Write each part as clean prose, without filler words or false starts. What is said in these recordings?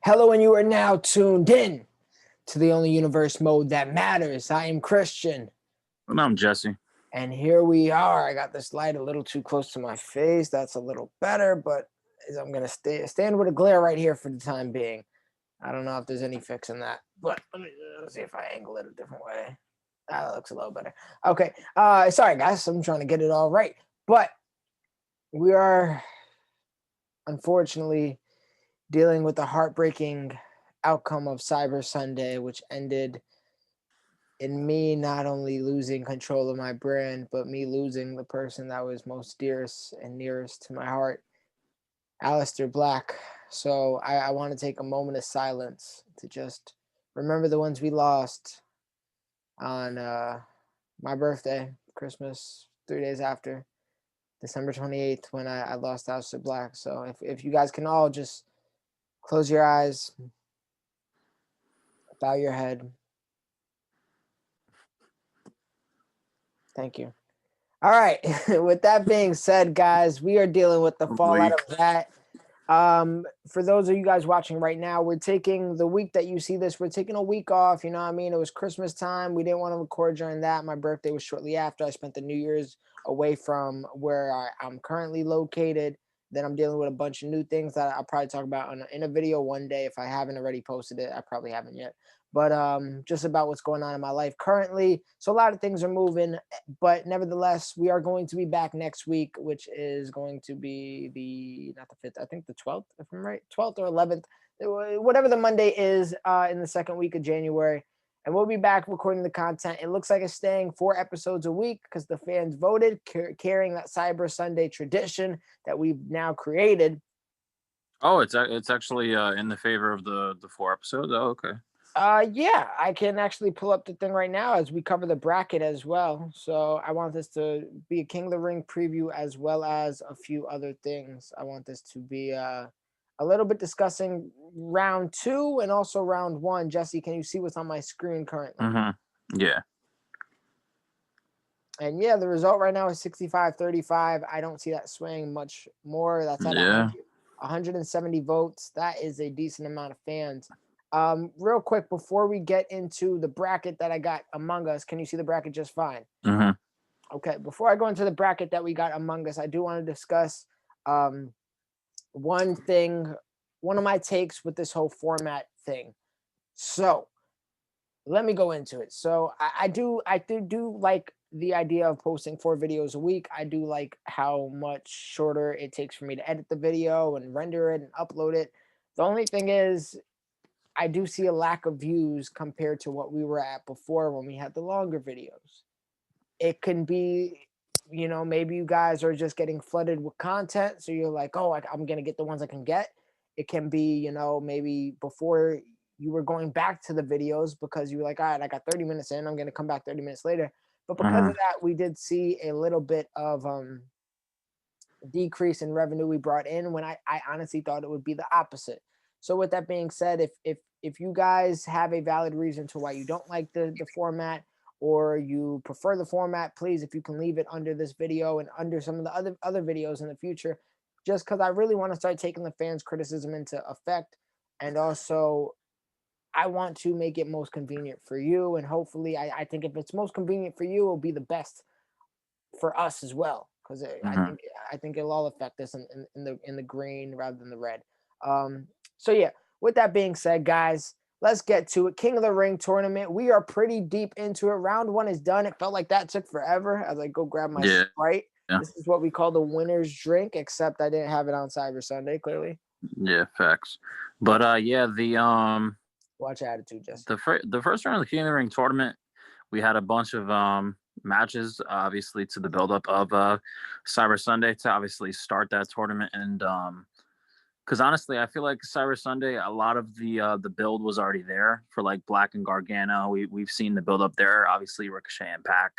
Hello, and you are now tuned in to the only universe mode that matters. I am Christian. And I'm Jesse. And here we are. I got this light a little too close to my face. That's a little better, but I'm going to stand with a glare right here for the time being. I don't know if there's any fix in that, but let's see if I angle it a different way. That looks a little better. Okay. Sorry, guys. I'm trying to get it all right. But we are, unfortunately, dealing with the heartbreaking outcome of Cyber Sunday, which ended in me not only losing control of my brand, but me losing the person that was most dearest and nearest to my heart, Aleister Black. So I want to take a moment of silence to just remember the ones we lost on my birthday, Christmas, 3 days after, December 28th, when I lost Aleister Black. So if you guys can all just close your eyes, bow your head. Thank you. All right. With that being said, guys, we are dealing with the fallout of that. For those of you guys watching right now, we're taking the week that you see this, we're taking a week off. You know what I mean? It was Christmas time. We didn't want to record during that. My birthday was shortly after. I spent the New Year's away from where I'm currently located. Then I'm dealing with a bunch of new things that I'll probably talk about in a video one day. If I haven't already posted it, I probably haven't yet. But just about what's going on in my life currently. So a lot of things are moving, but nevertheless, we are going to be back next week, which is going to be not the 5th, I think the 12th, if I'm right, 12th or 11th, whatever the Monday is in the second week of January. And we'll be back recording the content. It looks like it's staying 4 episodes a week because the fans voted, carrying that Cyber Sunday tradition that we've now created. Oh, it's actually in the favor of the 4 episodes. Oh, okay. Yeah, I can actually pull up the thing right now as we cover the bracket as well. So I want this to be a King of the Ring preview as well as a few other things. I want this to be a little bit discussing round 2 and also round 1. Jesse, can you see what's on my screen currently? Mm-hmm. Yeah. And yeah, the result right now is 65-35. I don't see that swaying much more. That's at 170 votes. That is a decent amount of fans. Real quick, before we get into the bracket that I got among us, can you see the bracket just fine? Mm-hmm. Okay, before I go into the bracket that we got among us, I do want to discuss one thing, one of my takes with this whole format thing. So let me go into it. So I do like the idea of posting 4 videos a week. I do like how much shorter it takes for me to edit the video and render it and upload it. The only thing is, I do see a lack of views compared to what we were at before when we had the longer videos. It can be, maybe you guys are just getting flooded with content. So you're like, oh, I'm going to get the ones I can get. It can be, maybe before you were going back to the videos because you were like, all right, I got 30 minutes in. I'm going to come back 30 minutes later. But because of that, we did see a little bit of decrease in revenue we brought in when I honestly thought it would be the opposite. So with that being said, if you guys have a valid reason to why you don't like the format or you prefer the format, please, if you can leave it under this video and under some of the other videos in the future, just because I really want to start taking the fans' criticism into effect. And also, I want to make it most convenient for you. And hopefully, I think if it's most convenient for you, it'll be the best for us as well. Because I think it'll all affect us in the green rather than the red. So yeah, with that being said, guys, let's get to it. King of the Ring tournament. We are pretty deep into it. Round 1 is done. It felt like that took forever as I go grab my Sprite. Yeah. This is what we call the winner's drink, except I didn't have it on Cyber Sunday, clearly. Yeah, facts. But yeah, watch attitude, Jesse. The first round of the King of the Ring tournament, we had a bunch of matches, obviously, to the buildup of Cyber Sunday to obviously start that tournament. And because honestly, I feel like Cyber Sunday, a lot of the build was already there for like Black and Gargano. We've seen the build up there, obviously Ricochet and Pac,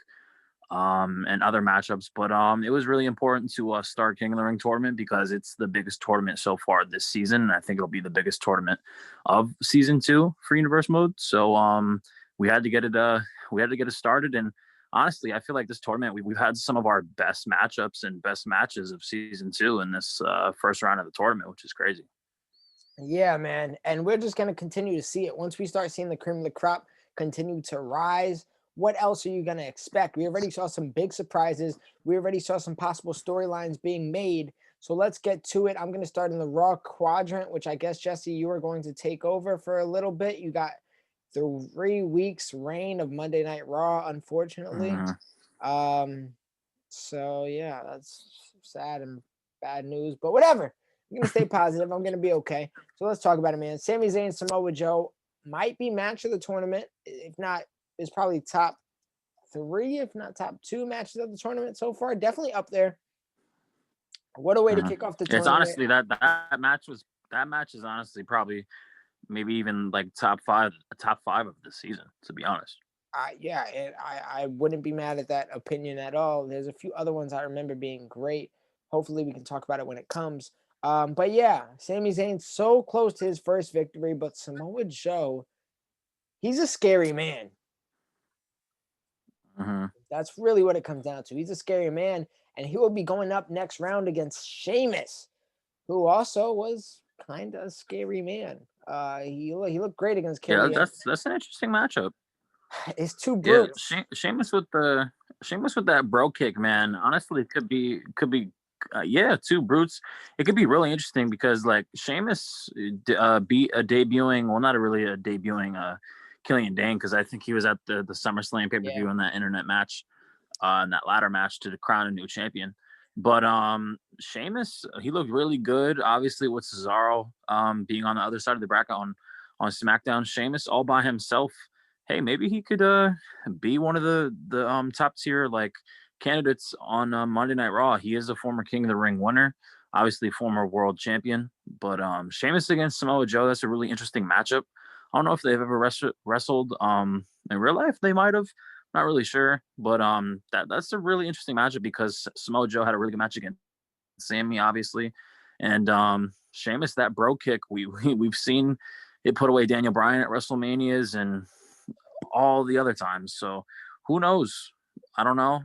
and other matchups. But it was really important to start King of the Ring tournament because it's the biggest tournament so far this season, and I think it'll be the biggest tournament of season 2 for Universe Mode. So we had to get it started. And honestly, I feel like this tournament, we've had some of our best matchups and best matches of season 2 in this first round of the tournament, which is crazy. Yeah, man. And we're just going to continue to see it. Once we start seeing the cream of the crop continue to rise, what else are you going to expect? We already saw some big surprises. We already saw some possible storylines being made. So let's get to it. I'm going to start in the Raw quadrant, which I guess, Jesse, you are going to take over for a little bit. You got 3 weeks reign of Monday Night Raw, unfortunately. Um, so yeah, that's sad and bad news, but whatever. I'm gonna stay positive. I'm gonna be okay. So let's talk about it, man. Sami Zayn, Samoa Joe might be match of the tournament. If not, it's probably top 3, if not top 2 matches of the tournament so far. Definitely up there. What a way to kick off the It's tournament. honestly that match is honestly probably maybe even like top five of the season, to be honest. Yeah, I wouldn't be mad at that opinion at all. There's a few other ones I remember being great. Hopefully, we can talk about it when it comes. But yeah, Sami Zayn so close to his first victory, but Samoa Joe, he's a scary man. That's really what it comes down to. He's a scary man, and he will be going up next round against Sheamus, who also was kind of a scary man. He looked great against Yeah, Killian. that's an interesting matchup. It's two Yeah, brutes. Sheamus with that bro kick, man. Honestly, it could be yeah, two brutes. It could be really interesting because like Sheamus beat a debuting, well, not really a debuting Killian Dane, because I think he was at the SummerSlam pay-per-view in that internet match, in that ladder match to crown a new champion. But Sheamus, he looked really good. Obviously, with Cesaro being on the other side of the bracket on SmackDown, Sheamus all by himself. Hey, maybe he could be one of the top tier like candidates on Monday Night Raw. He is a former King of the Ring winner, obviously former world champion. But Sheamus against Samoa Joe, that's a really interesting matchup. I don't know if they've ever wrestled in real life. They might have. Not really sure, but that's a really interesting matchup because Samoa Joe had a really good match against Sammy, obviously, and Sheamus, that bro kick we've seen it put away Daniel Bryan at WrestleManias and all the other times. So who knows? I don't know.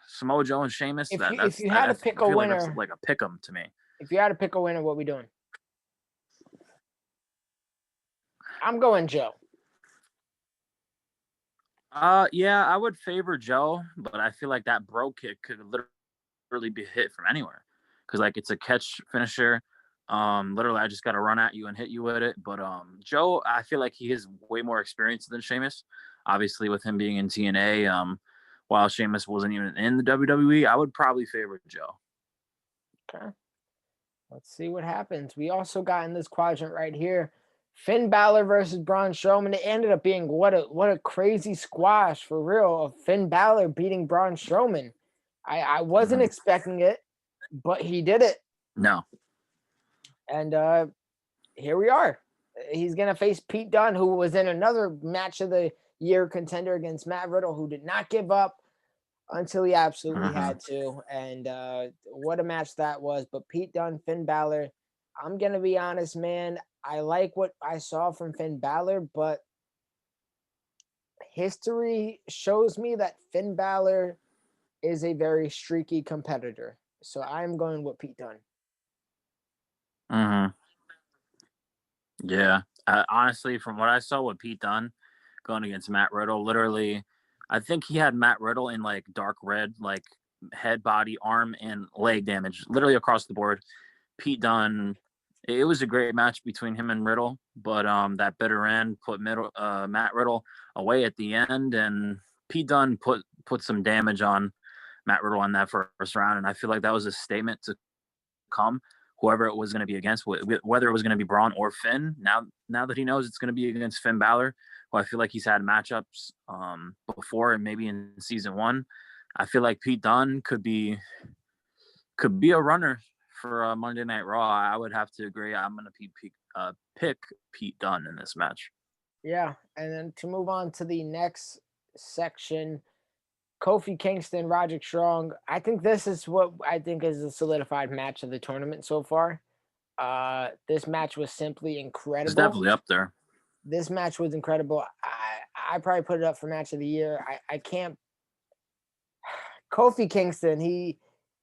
Samoa Joe and Sheamus. If you had to pick a winner, that's like a pick 'em to me. if you had to pick a winner, what we doing? I'm going Joe. Yeah, I would favor Joe, but I feel like that bro kick could literally be hit from anywhere because like it's a catch finisher. Literally, I just got to run at you and hit you with it. But Joe, I feel like he is way more experienced than Sheamus. Obviously, with him being in TNA, while Sheamus wasn't even in the WWE, I would probably favor Joe. Okay. Let's see what happens. We also got in this quadrant right here, Finn Balor versus Braun Strowman. It ended up being what a crazy squash for real of Finn Balor beating Braun Strowman. I wasn't expecting it, but he did it. No. And here we are. He's gonna face Pete Dunne, who was in another match of the year contender against Matt Riddle, who did not give up until he absolutely had to. And what a match that was. But Pete Dunne, Finn Balor, I'm going to be honest, man. I like what I saw from Finn Balor, but history shows me that Finn Balor is a very streaky competitor. So I'm going with Pete Dunne. Yeah. Honestly, from what I saw with Pete Dunne going against Matt Riddle, literally, I think he had Matt Riddle in like dark red, like head, body, arm, and leg damage, literally across the board. Pete Dunne, it was a great match between him and Riddle, but that bitter end put Matt Riddle away at the end, and Pete Dunne put some damage on Matt Riddle on that first round, and I feel like that was a statement to come. Whoever it was going to be against, whether it was going to be Braun or Finn. Now that he knows it's going to be against Finn Balor, who I feel like he's had matchups before and maybe in season 1, I feel like Pete Dunne could be a runner for Monday Night Raw. I would have to agree. I'm going to pick Pete Dunne in this match. Yeah, and then to move on to the next section, Kofi Kingston, Roderick Strong. I think this is what I think is a solidified match of the tournament so far. This match was simply incredible. It's definitely up there. This match was incredible. I probably put it up for match of the year. I can't. Kofi Kingston, he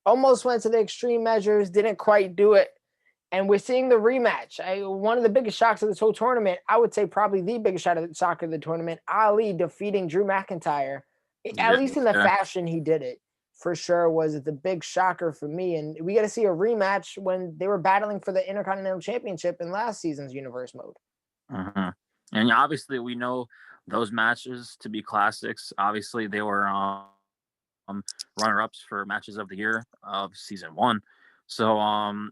almost went to the extreme measures, didn't quite do it. And we're seeing the rematch. One of the biggest shocks of this whole tournament, I would say probably the biggest shock of the tournament, Ali defeating Drew McIntyre. At least in the fashion he did it, for sure, was the big shocker for me. And we got to see a rematch when they were battling for the Intercontinental Championship in last season's Universe mode. Mm-hmm. And obviously we know those matches to be classics. Obviously they were runner-ups for matches of the year of season 1. So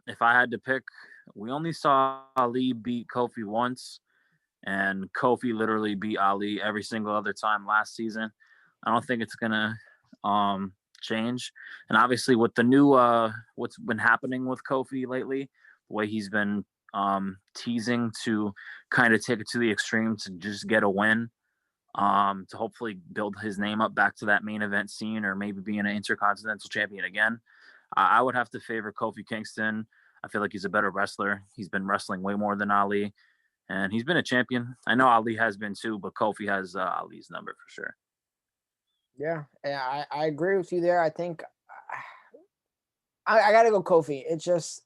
if I had to pick, we only saw Ali beat Kofi once, and Kofi literally beat Ali every single other time last season. I don't think it's gonna change. And obviously with the new what's been happening with Kofi lately, the way he's been teasing to kind of take it to the extreme to just get a win, to hopefully build his name up back to that main event scene, or maybe being an Intercontinental Champion again. I would have to favor Kofi Kingston. I feel like he's a better wrestler. He's been wrestling way more than Ali, and he's been a champion. I know Ali has been too, but Kofi has Ali's number for sure. Yeah, I agree with you there. I think I got to go Kofi. It's just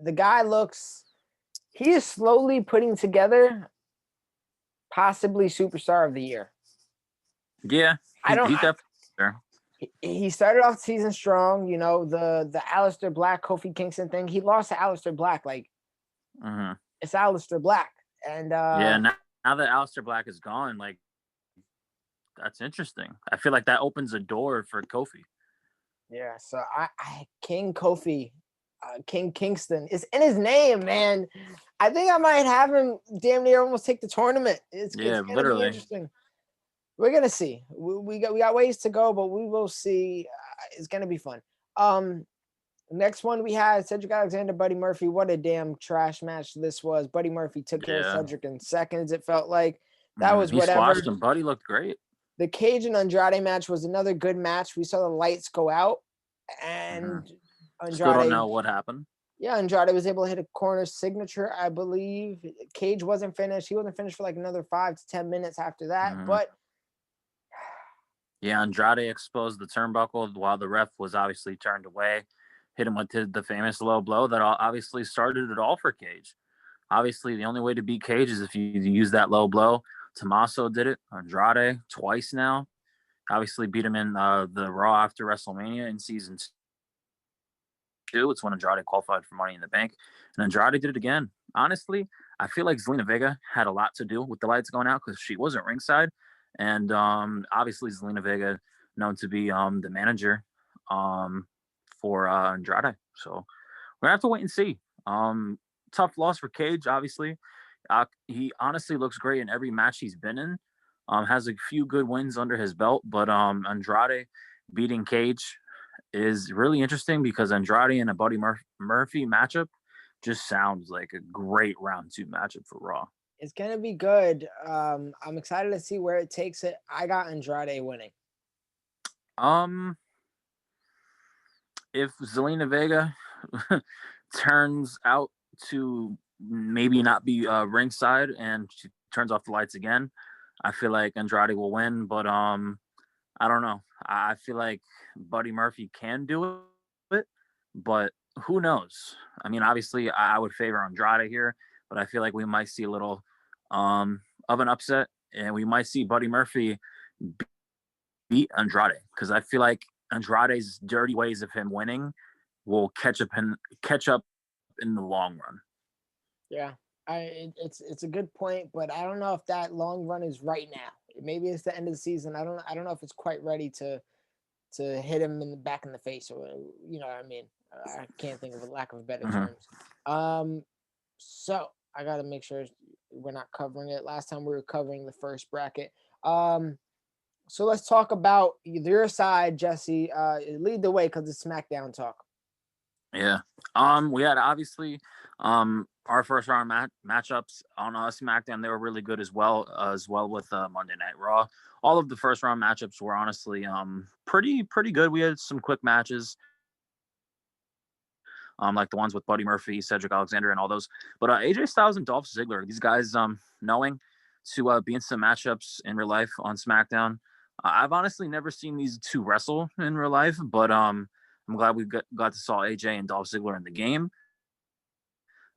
the guy he is slowly putting together possibly superstar of the year. Yeah, he's definitely there. He started off the season strong, you know, the Aleister Black, Kofi Kingston thing. He lost to Aleister Black. Like, it's Aleister Black. And yeah, now that Aleister Black is gone, like, that's interesting. I feel like that opens a door for Kofi. Yeah, so I King Kofi, King Kingston is in his name, man. I think I might have him damn near almost take the tournament. It's gonna literally be interesting. We're gonna see. We got ways to go, but we will see. It's gonna be fun. Next one we had Cedric Alexander, Buddy Murphy. What a damn trash match this was. Buddy Murphy took care of Cedric in seconds. It felt like that was whatever. He squashed him. Buddy looked great. The Cage and Andrade match was another good match. We saw the lights go out, and Andrade. Still don't know what happened. Yeah, Andrade was able to hit a corner signature, I believe. Cage wasn't finished. He wasn't finished for like another 5 to 10 minutes after that. But yeah, Andrade exposed the turnbuckle while the ref was obviously turned away. Hit him with the famous low blow that obviously started it all for Cage. Obviously, the only way to beat Cage is if you use that low blow. Tommaso did it. Andrade twice now. Obviously beat him in the Raw after WrestleMania in season 2. It's when Andrade qualified for Money in the Bank. And Andrade did it again. Honestly, I feel like Zelina Vega had a lot to do with the lights going out because she wasn't ringside. And obviously Zelina Vega known to be the manager for Andrade. So we're going to have to wait and see. Tough loss for Cage, obviously. He honestly looks great in every match he's been in. Has a few good wins under his belt, but Andrade beating Cage is really interesting because Andrade and a Buddy Murphy matchup just sounds like a great round 2 matchup for Raw. It's gonna be good. I'm excited to see where it takes it. I got Andrade winning. If Zelina Vega turns out to maybe not be ringside and she turns off the lights again, I feel like Andrade will win, but I don't know. I feel like Buddy Murphy can do it, but who knows? I mean, obviously I would favor Andrade here, but I feel like we might see a little of an upset, and we might see Buddy Murphy beat Andrade because I feel like Andrade's dirty ways of him winning will catch up in the long run. Yeah, it's a good point, but I don't know if that long run is right now. Maybe it's the end of the season. I don't know if it's quite ready to hit him in the back in the face, or you know what I mean. I can't think of a lack of better terms. So I got to make sure we're not covering it. Last time we were covering the first bracket. So let's talk about your side, Jesse. Lead the way because it's SmackDown talk. Yeah. We had obviously our first round matchups on SmackDown. They were really good as well with Monday Night Raw. All of the first round matchups were honestly pretty good. We had some quick matches. Like the ones with Buddy Murphy, Cedric Alexander, and all those. But AJ Styles and Dolph Ziggler, these guys knowing to be in some matchups in real life on SmackDown. I've honestly never seen these two wrestle in real life, but I'm glad we got to saw AJ and Dolph Ziggler in the game.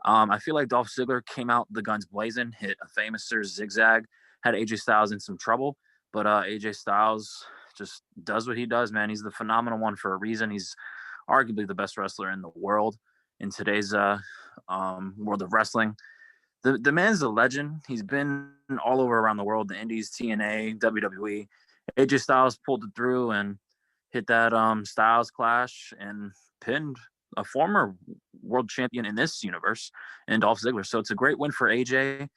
I feel like Dolph Ziggler came out the guns blazing, hit a famous zigzag, had AJ Styles in some trouble, but AJ Styles just does what he does, man. He's the phenomenal one for a reason. He's arguably the best wrestler in the world in today's world of wrestling. The man's a legend. He's been all over around the world, the Indies, TNA, WWE. AJ Styles pulled it through and hit that Styles Clash and pinned a former world champion in this universe and Dolph Ziggler. So it's a great win for AJ.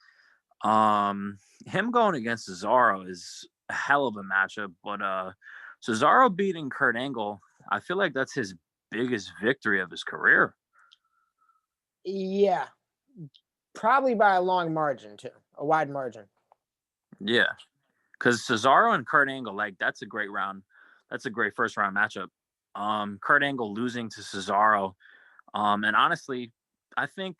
Him going against Cesaro is a hell of a matchup, but Cesaro beating Kurt Angle, I feel like that's his biggest victory of his career. Yeah. Probably by a long margin, too. A wide margin. Yeah. Because Cesaro and Kurt Angle, like, that's a great round. That's a great first round matchup. Kurt Angle losing to Cesaro. And honestly, I think,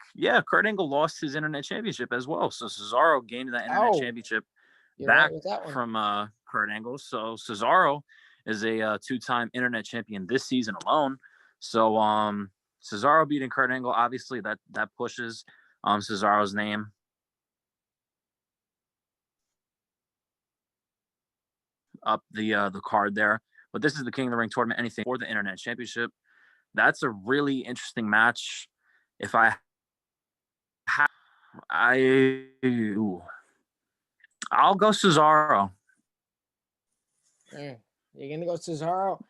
Kurt Angle lost his internet championship as well. So Cesaro gained that internet championship back from Kurt Angle. So Cesaro is a two-time internet champion this season alone. So Cesaro beating Kurt Angle, obviously that pushes Cesaro's name up the card there. But this is the King of the Ring tournament, anything for the internet championship. That's a really interesting match. If I'll go Cesaro. You're gonna go Cesaro.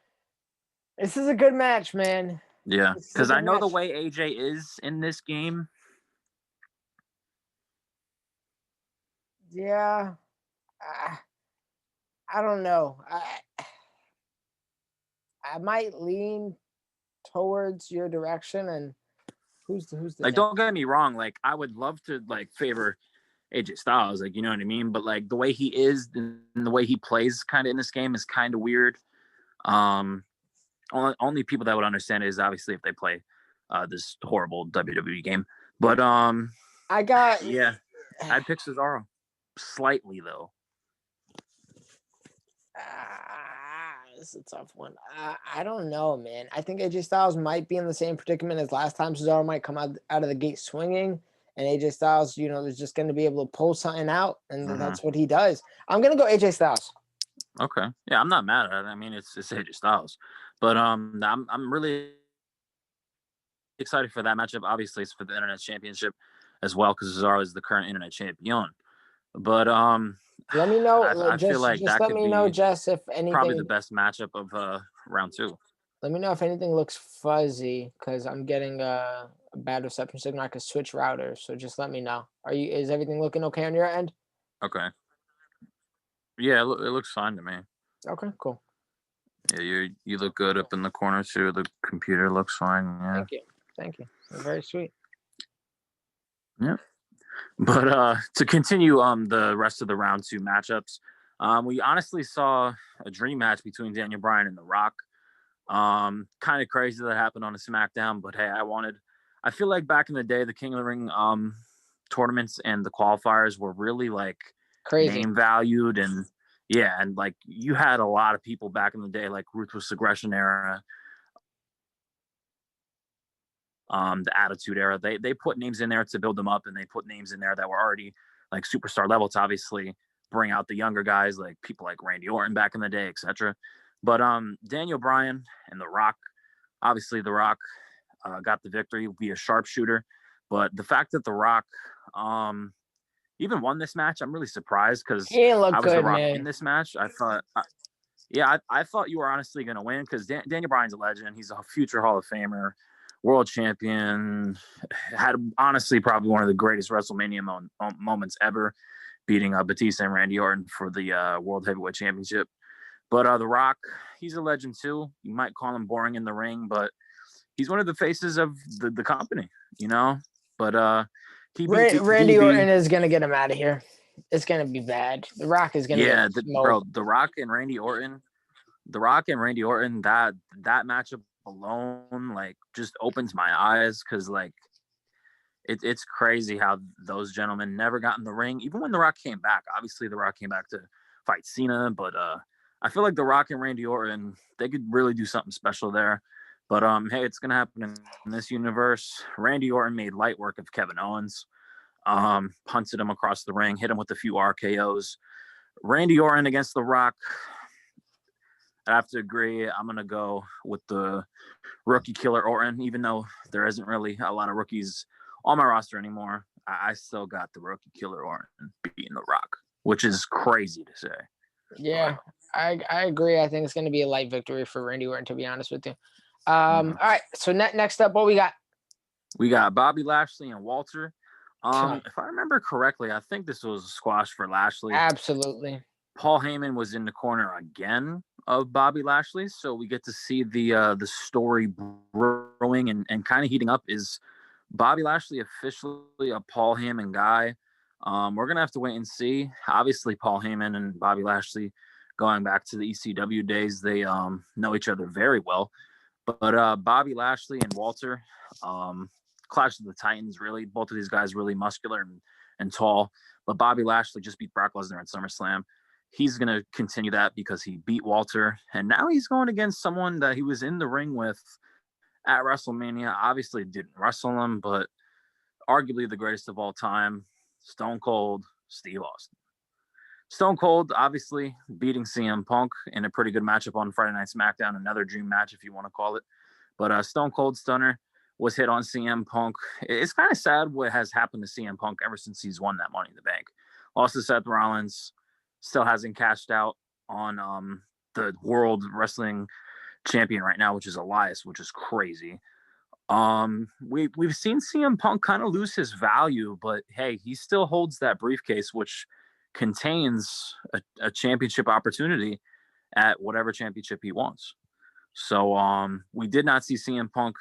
This is a good match, man. Yeah, because I know the way AJ is in this game. Yeah, I don't know. I might lean towards your direction. And who's the like? Don't get me wrong. Like, I would love to favor AJ Styles. Like, you know what I mean. But like the way he is and the way he plays, kind of in this game, is kind of weird. Only people that would understand it is obviously if they play this horrible WWE game. But I'd pick Cesaro slightly though. This is a tough one. I don't know, man. I think AJ Styles might be in the same predicament as last time. Cesaro might come out of the gate swinging, and AJ Styles, is just going to be able to pull something out, and that's what he does. I'm going to go AJ Styles. Okay. Yeah, I'm not mad at it. I mean, it's AJ Styles. But I'm really excited for that matchup. Obviously, it's for the Internet Championship as well, because Cesaro is the current Internet Champion. But let me know. I feel like just that let could me be know, Jess, if anything. Probably the best matchup of round 2. Let me know if anything looks fuzzy, because I'm getting a bad reception signal. I could switch routers, so just let me know. Is everything looking okay on your end? Okay. Yeah, it looks fine to me. Okay, cool. Yeah, you look good up in the corner too. The computer looks fine. Yeah. Thank you. You're very sweet. Yeah. But to continue the rest of the round 2 matchups, we honestly saw a dream match between Daniel Bryan and The Rock. Kind of crazy that happened on a SmackDown, but hey, I feel like back in the day, the King of the Ring tournaments and the qualifiers were really like crazy name valued, and like you had a lot of people back in the day, like Ruthless Aggression era, the Attitude Era. They put names in there to build them up, and they put names in there that were already like superstar level to obviously bring out the younger guys, like people like Randy Orton back in the day, etc. But Daniel Bryan and The Rock, obviously The Rock got the victory via sharpshooter. But the fact that The Rock even won this match, I'm really surprised, because I was good, The Rock in this match. I thought, I thought you were honestly going to win, because Daniel Bryan's a legend. He's a future Hall of Famer, world champion, had honestly probably one of the greatest WrestleMania moments ever, beating Batista and Randy Orton for the World Heavyweight Championship. But The Rock, he's a legend too. You might call him boring in the ring, but he's one of the faces of the company, But Randy Orton is gonna get him out of here. It's gonna be bad. The Rock is gonna The Rock and Randy Orton, that matchup alone like just opens my eyes, because like it's crazy how those gentlemen never got in the ring, even when The Rock came back. Obviously, The Rock came back to fight Cena, but I feel like The Rock and Randy Orton, they could really do something special there. But hey, it's gonna happen in this universe. Randy Orton made light work of Kevin Owens. Punted him across the ring, hit him with a few RKOs. Randy Orton against The Rock. I have to agree. I'm gonna go with the rookie killer Orton, even though there isn't really a lot of rookies on my roster anymore. I still got the rookie killer Orton beating The Rock, which is crazy to say. Yeah, I agree. I think it's going to be a light victory for Randy Orton, to be honest with you. All right, so next up, what we got? We got Bobby Lashley and Walter. If I remember correctly, I think this was a squash for Lashley. Absolutely. Paul Heyman was in the corner again of Bobby Lashley, so we get to see the story brewing and kind of heating up. Is Bobby Lashley officially a Paul Heyman guy? We're gonna have to wait and see. Obviously, Paul Heyman and Bobby Lashley, going back to the ECW days, they know each other very well. But Bobby Lashley and Walter, Clash of the Titans, really, both of these guys really muscular and tall. But Bobby Lashley just beat Brock Lesnar at SummerSlam. He's going to continue that because he beat Walter. And now he's going against someone that he was in the ring with at WrestleMania. Obviously didn't wrestle him, but arguably the greatest of all time, Stone Cold Steve Austin. Stone Cold, obviously, beating CM Punk in a pretty good matchup on Friday Night SmackDown, another dream match if you want to call it. But Stone Cold Stunner was hit on CM Punk. It's kind of sad what has happened to CM Punk ever since he's won that Money in the Bank. Lost to Seth Rollins, still hasn't cashed out on the World Wrestling Champion right now, which is Elias, which is crazy. We've seen CM Punk kind of lose his value, but hey, he still holds that briefcase, which contains a championship opportunity at whatever championship he wants. So we did not see CM Punk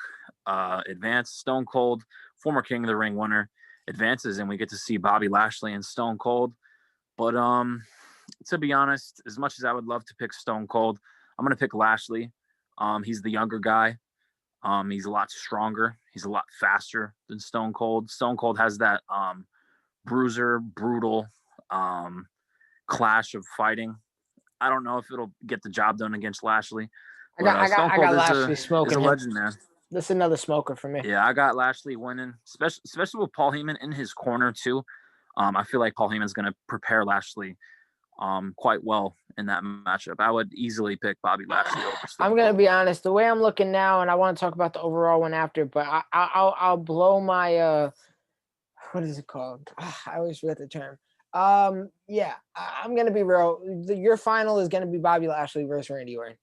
advance. Stone Cold, former King of the Ring winner, advances, and we get to see Bobby Lashley and Stone Cold. But to be honest, as much as I would love to pick Stone Cold, I'm going to pick Lashley. He's the younger guy. He's a lot stronger. He's a lot faster than Stone Cold. Stone Cold has that bruiser, brutal clash of fighting. I don't know if it'll get the job done against Lashley. But, I got Lashley smoking. Is a legend, man. This is another smoker for me. Yeah, I got Lashley winning, especially with Paul Heyman in his corner too. I feel like Paul Heyman's going to prepare Lashley quite well in that matchup. I would easily pick Bobby Lashley over Stone I'm going to be honest. The way I'm looking now, and I want to talk about the overall one after, but I'll blow my what is it called? I always forget the term. Yeah, I'm going to be real. Your final is going to be Bobby Lashley versus Randy Orton.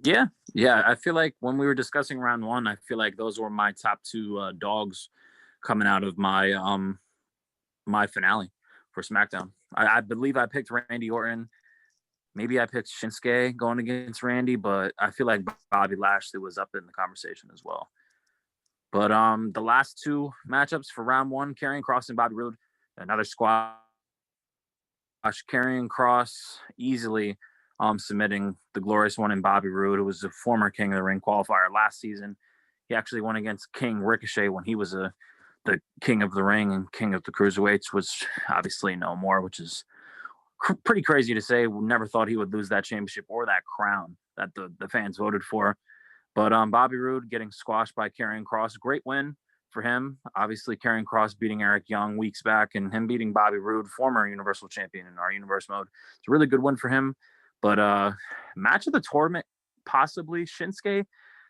Yeah. I feel like when we were discussing round one, I feel like those were my top two dogs coming out of my my finale for SmackDown. I believe I picked Randy Orton. Maybe I picked Shinsuke going against Randy, but I feel like Bobby Lashley was up in the conversation as well. But the last two matchups for round one, Karrion Kross and Bobby Roode, another squash. Karrion Kross easily submitting the glorious one in Bobby Roode, who was a former King of the Ring qualifier last season. He actually won against King Ricochet when he was the King of the Ring and King of the Cruiserweights, which obviously no more, which is pretty crazy to say. We never thought he would lose that championship or that crown that the fans voted for. But Bobby Roode getting squashed by Karrion Kross, great win for him. Obviously, Karrion Kross beating Eric Young weeks back and him beating Bobby Roode, former Universal Champion in our Universe mode. It's a really good win for him. But match of the tournament, possibly Shinsuke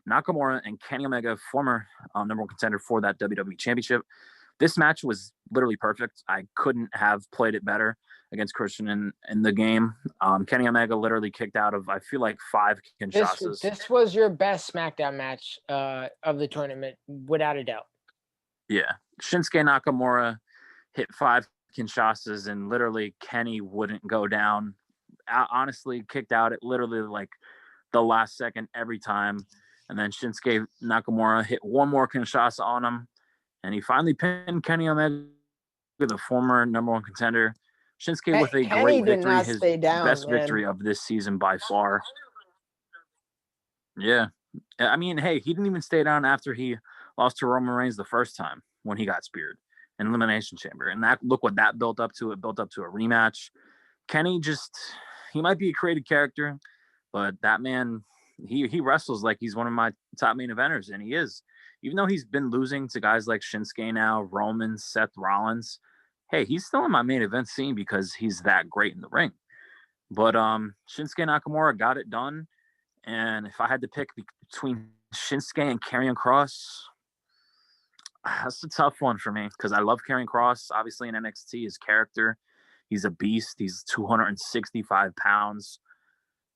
Nakamura and Kenny Omega, former number one contender for that WWE Championship. This match was literally perfect. I couldn't have played it better against Christian in the game. Kenny Omega literally kicked out of, I feel like, 5 Kinshasas. This was your best SmackDown match of the tournament, without a doubt. Yeah. Shinsuke Nakamura hit 5 Kinshasas and literally Kenny wouldn't go down. Honestly, kicked out at literally like the last second every time. And then Shinsuke Nakamura hit one more Kinshasa on him. And he finally pinned Kenny Omega, the former number one contender. Shinsuke with a great victory, his best victory of this season by far. Yeah. I mean, hey, he didn't even stay down after he lost to Roman Reigns the first time when he got speared in Elimination Chamber. And that, look what that built up to. It built up to a rematch. Kenny he might be a creative character, but that man he wrestles like he's one of my top main eventers, and he is. Even though he's been losing to guys like Shinsuke now, Roman, Seth Rollins, hey, he's still in my main event scene because he's that great in the ring. But Shinsuke Nakamura got it done, and if I had to pick between Shinsuke and Karrion Kross, that's a tough one for me because I love Karrion Kross. Obviously, in NXT, his character, he's a beast. He's 265 pounds.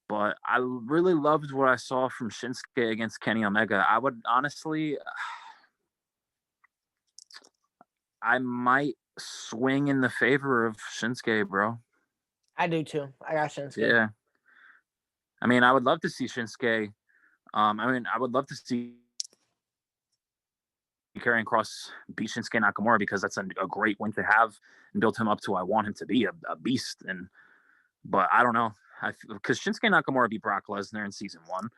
But I really loved what I saw from Shinsuke against Kenny Omega. I would honestly, I might swing in the favor of Shinsuke, bro. I do too. I got Shinsuke. Yeah. I mean, I would love to see Shinsuke. I would love to see Karrion Kross beat Shinsuke Nakamura because that's a great win to have and build him up to I want him to be a beast. But I don't know. Because Shinsuke Nakamura beat Brock Lesnar in season 1.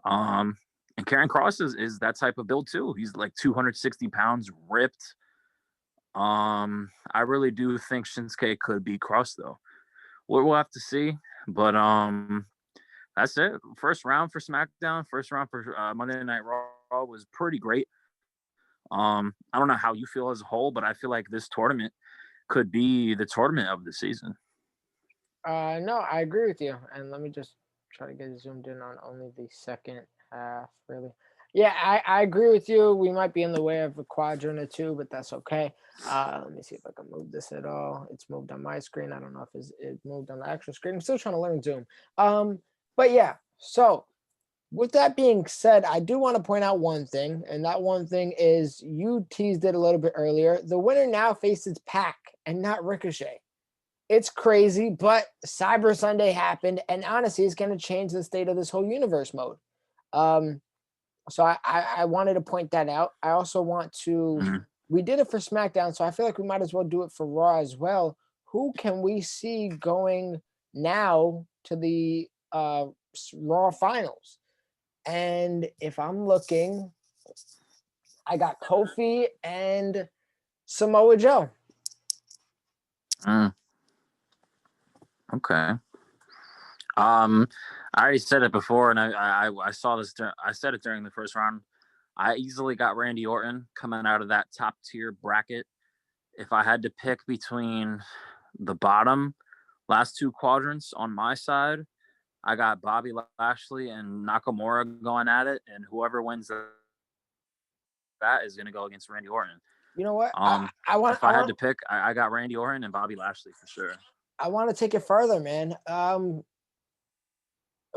And Karrion Kross is that type of build too. He's like 260 pounds, ripped. I really do think Shinsuke could beat Kross though. We'll have to see. But that's it. First round for SmackDown, first round for Monday Night Raw was pretty great. I don't know how you feel as a whole, but I feel like this tournament could be the tournament of the season. No, I agree with you. And let me just try to get zoomed in on only the second half, really. Yeah, I agree with you. We might be in the way of a quadrant or two, but that's okay. Let me see if I can move this at all. It's moved on my screen. I don't know if it moved on the actual screen. I'm still trying to learn Zoom. But yeah, so with that being said, I do want to point out one thing, and that one thing is you teased it a little bit earlier. The winner now faces Pac and not Ricochet. It's crazy, but Cyber Sunday happened, and honestly, it's going to change the state of this whole universe mode. So I wanted to point that out. I also want to, we did it for SmackDown, so I feel like we might as well do it for Raw as well. Who can we see going now to the Raw finals? And if I'm looking, I got Kofi and Samoa Joe. Okay. I already said it before, and I saw this. I said it during the first round. I easily got Randy Orton coming out of that top tier bracket. If I had to pick between the bottom last two quadrants on my side, I got Bobby Lashley and Nakamura going at it, and whoever wins that is going to go against Randy Orton. You know what? If I had to pick, I got Randy Orton and Bobby Lashley for sure. I want to take it further, man.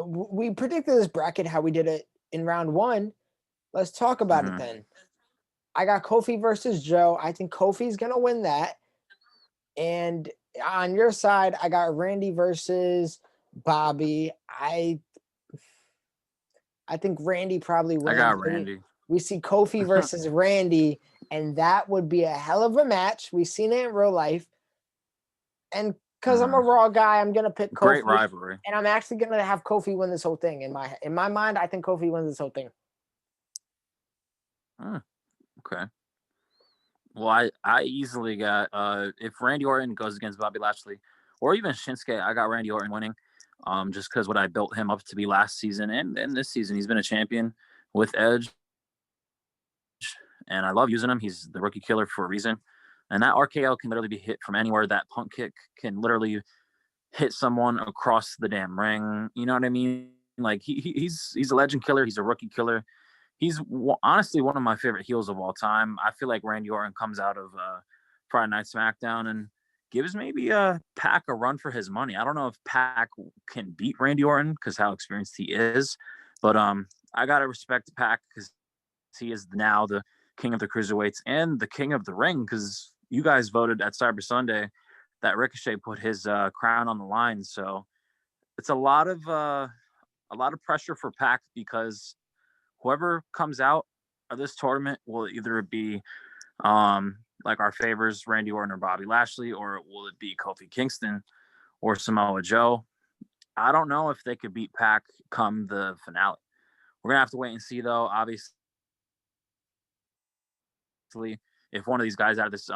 We predicted this bracket how we did it in round 1. Let's talk about it then. I got Kofi versus Joe. I think Kofi's going to win that. And on your side, I got Randy versus Bobby. I think Randy probably wins. I got Randy. We see Kofi versus Randy, and that would be a hell of a match. We've seen it in real life. And because I'm a Raw guy, I'm gonna pick Kofi. Great rivalry. And I'm actually gonna have Kofi win this whole thing. In my mind, I think Kofi wins this whole thing. Okay. Well, I easily got if Randy Orton goes against Bobby Lashley or even Shinsuke, I got Randy Orton winning. Just because what I built him up to be last season and this season, he's been a champion with Edge. And I love using him. He's the rookie killer for a reason. And that RKO can literally be hit from anywhere. That punk kick can literally hit someone across the damn ring. You know what I mean? Like he's a legend killer. He's a rookie killer. He's honestly one of my favorite heels of all time. I feel like Randy Orton comes out of Friday Night SmackDown and gives maybe Pac a run for his money. I don't know if Pac can beat Randy Orton because how experienced he is. But I got to respect Pac because he is now the king of the cruiserweights and the king of the ring because you guys voted at Cyber Sunday that Ricochet put his crown on the line. So it's a lot of pressure for Pac because whoever comes out of this tournament will either be like our favors, Randy Orton or Bobby Lashley, or will it be Kofi Kingston or Samoa Joe? I don't know if they could beat Pac come the finale. We're gonna have to wait and see, though. Obviously, if one of these guys out of this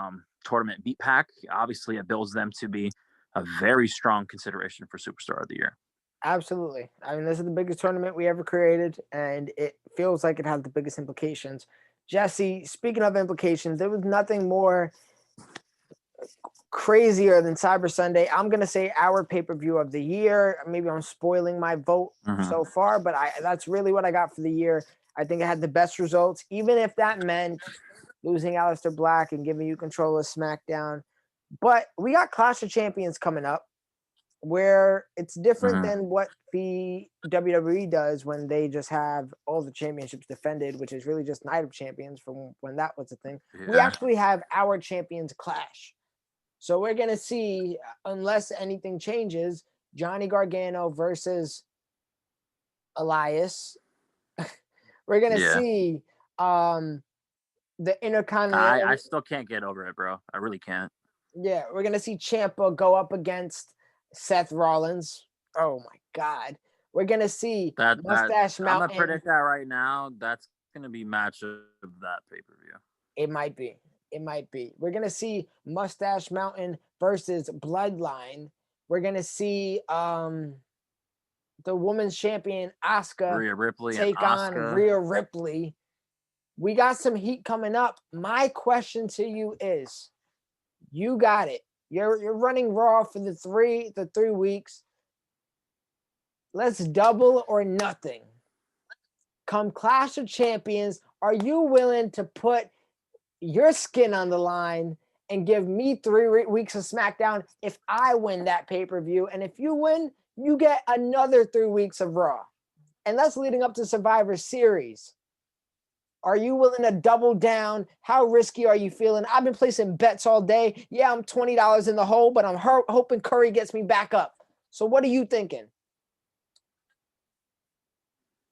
tournament beat Pac, obviously it builds them to be a very strong consideration for Superstar of the Year. Absolutely. I mean, this is the biggest tournament we ever created, and it feels like it has the biggest implications. Jesse, speaking of implications, there was nothing more crazier than Cyber Sunday. I'm gonna say our pay-per-view of the year. Maybe I'm spoiling my vote so far, but that's really what I got for the year. I think it had the best results, even if that meant losing Aleister Black and giving you control of SmackDown. But we got Clash of Champions coming up, where it's different than what the WWE does when they just have all the championships defended, which is really just Night of Champions from when that was a thing. Yeah. We actually have our champions clash. So we're going to see, unless anything changes, Johnny Gargano versus Elias. We're going to see the Intercontinental. I still can't get over it, bro. I really can't. Yeah, we're going to see Ciampa go up against Seth Rollins. Oh, my God. We're going to see Mustache Mountain. I'm going to predict that right now. That's going to be match of that pay-per-view. It might be. It might be. We're going to see Mustache Mountain versus Bloodline. We're going to see the women's champion, Asuka, Rhea Ripley take on Rhea Ripley. We got some heat coming up. My question to you is, you got it. You're running Raw for the three weeks. Let's double or nothing. Come Clash of Champions, are you willing to put your skin on the line and give me 3 weeks of SmackDown if I win that pay-per-view? And if you win, you get another 3 weeks of Raw. And that's leading up to Survivor Series. Are you willing to double down? How risky are you feeling? I've been placing bets all day. Yeah, I'm $20 in the hole, but I'm hoping Curry gets me back up. So what are you thinking?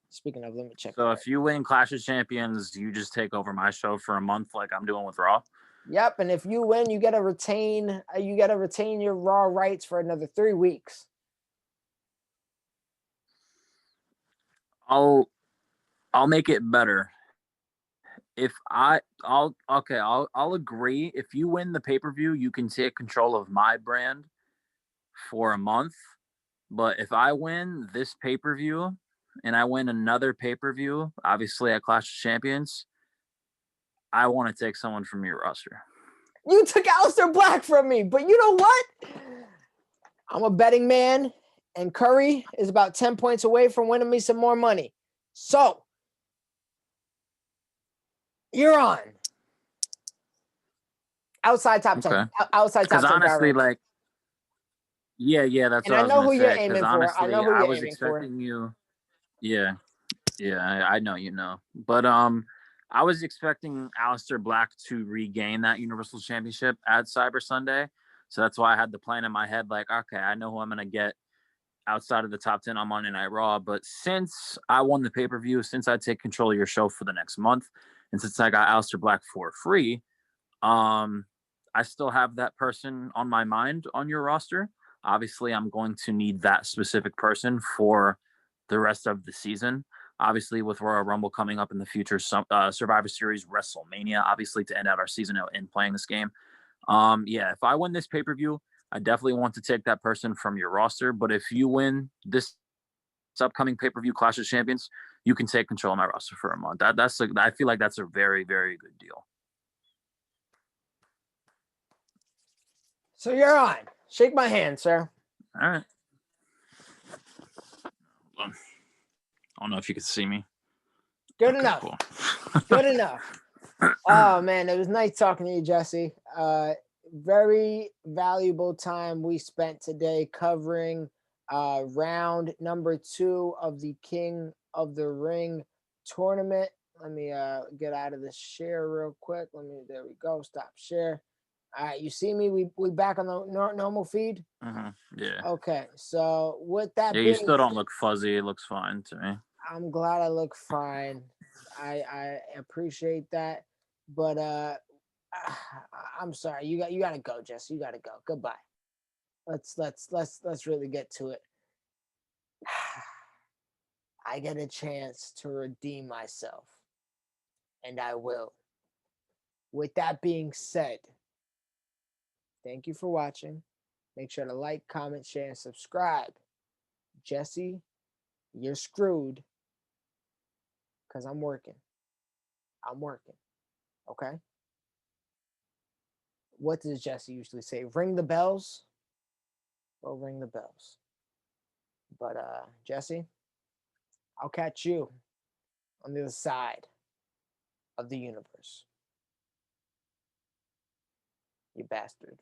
Speaking of, let me check. So if you win Clash of Champions, you just take over my show for a month like I'm doing with Raw? Yep, and if you win, you got to retain your Raw rights for another 3 weeks. I'll make it better. I'll agree. If you win the pay-per-view, you can take control of my brand for a month. But if I win this pay-per-view and I win another pay-per-view, obviously at Clash of Champions, I want to take someone from your roster. You took Aleister Black from me, but you know what? I'm a betting man, and Curry is about 10 points away from winning me some more money. So, you're on. Outside top 10. Outside top 10. Because honestly, like, yeah, that's what I was going to say. You're aiming for. I know who I you're was aiming expecting for. you. Yeah, I know you know. But I was expecting Aleister Black to regain that Universal Championship at Cyber Sunday. So that's why I had the plan in my head, like, okay, I know who I'm going to get outside of the top 10 on Monday Night Raw. But since I won the pay-per-view, since I take control of your show for the next month, and since I got Aleister Black for free, I still have that person on my mind on your roster. Obviously, I'm going to need that specific person for the rest of the season. Obviously, with Royal Rumble coming up in the future, Survivor Series, WrestleMania, obviously to end out our season and playing this game. Yeah, if I win this pay-per-view, I definitely want to take that person from your roster. But if you win this upcoming pay-per-view Clash of Champions, you can take control of my roster for a month. I feel like that's a very, very good deal. So you're on. Shake my hand, sir. All right. I don't know if you can see me. Good enough. Cool. Good enough. Oh, man, it was nice talking to you, Jesse. Very valuable time we spent today covering round number 2 of the King of the Ring tournament. Let me get out of this share real quick. There we go. Stop share. All right, you see me? We back on the normal feed? Yeah. Okay, so with that being... Yeah, you still don't look fuzzy. It looks fine to me. I'm glad I look fine. I appreciate that. But I'm sorry. You got to go, Jess. You got to go. Goodbye. Let's really get to it. I get a chance to redeem myself, and I will. With that being said, thank you for watching. Make sure to like, comment, share, and subscribe. Jesse, you're screwed because I'm working. Okay? What does Jesse usually say? Ring the bells? Well, ring the bells. But Jesse, I'll catch you on the other side of the universe. You bastard.